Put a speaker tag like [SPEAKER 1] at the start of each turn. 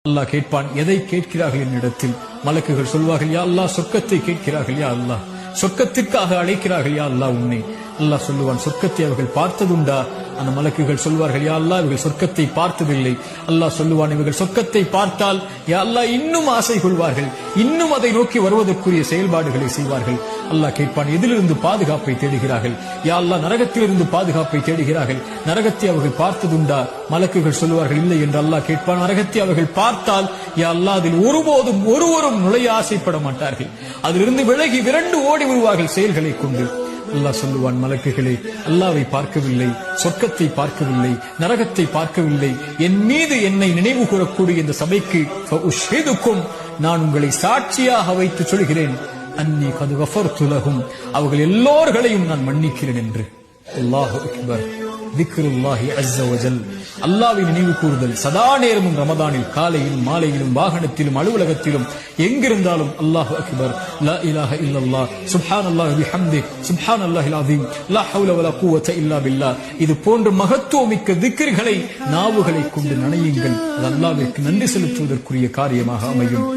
[SPEAKER 1] அல்லாஹ் கேட்பான், எதை கேட்கிறார்கள் என்னிடத்தில்? மலக்குகள் சொல்வார்கள், யா அல்லாஹ் சொர்க்கத்தை கேட்கிறார்கள், யா அல்லாஹ் சொர்க்கத்திற்காக அழைக்கிறார்கள், யா அல்லாஹ் உன்னை. அல்லாஹ் சொல்லுவான், சொர்க்கத்தை அவர்கள் பார்த்ததுண்டா? அந்த மலக்குகள் சொல்வார்கள், யா அல்லாஹ் இவர்கள் சொர்க்கத்தை பார்த்ததில்லை. அல்லாஹ் சொல்லுவான், இவர்கள் சொர்க்கத்தை பார்த்தால் யா அல்லாஹ் இன்னும் ஆசை கொள்வார்கள், இன்னும் அதை நோக்கி வருவதற்குரிய செயல்பாடுகளை செய்வார்கள். அல்லாஹ் கேட்பான், எதிலிருந்து பாதுகாப்பை தேடுகிறார்கள்? யா அல்லாஹ் நரகத்திலிருந்து பாதுகாப்பை தேடுகிறார்கள். நரகத்தை அவர்கள் பார்த்ததுண்டா? மலக்குகள் சொல்லுவார்கள், இல்லை என்று அல்லாஹ் கேட்பான், நரகத்தை அவர்கள் பார்த்தால் யா அல்லாஹ் அதில் ஒருபோதும் ஒருவரும் நுழைய ஆசைப்பட மாட்டார்கள். அதிலிருந்து விலகி விரண்டு ஓடி வருவார்கள் செயல்களை கொண்டு. அல்லாஹ் சொல்லுவான், மலக்குகளே, அல்லாஹ்வை பார்க்கவில்லை, சொர்க்கத்தை பார்க்கவில்லை, நரகத்தை பார்க்கவில்லை, என் மீது என்னை நினைவு கூறக்கூடிய இந்த சபைக்கு நான் உங்களை சாட்சியாக வைத்து சொல்கிறேன், அன்னி கது கஃபர்து லஹும், அவர்கள் எல்லோர்களையும் நான் மன்னிக்கிறேன் என்று. அல்லாஹு அக்பர். திக்ருல்லாஹி அஸ்ஸ வஜல், அல்லாஹ்வை நினைவு கூறுதல் சதா நேரமும் ரமதானில் காலையிலும் மாலையிலும் வாகனத்திலும் அலுவலகத்திலும் எங்கிருந்தாலும் அல்லாஹு அக்பர், லா இலாஹ இல்லல்லாஹ், சுப்ஹானல்லாஹி பிஹம்திஹி, சுப்ஹானல்லாஹில் அஸீம், லா ஹவ்ல வலா குவத்த இல்லா பில்லாஹ். இது போன்ற மகத்துவமிக்க திக்ர்களை நாவுகளை கொண்டு நனையுங்கள். அது அல்லாஹ்விற்கு நன்றி செலுத்துவதற்குரிய காரியமாக அமையும்.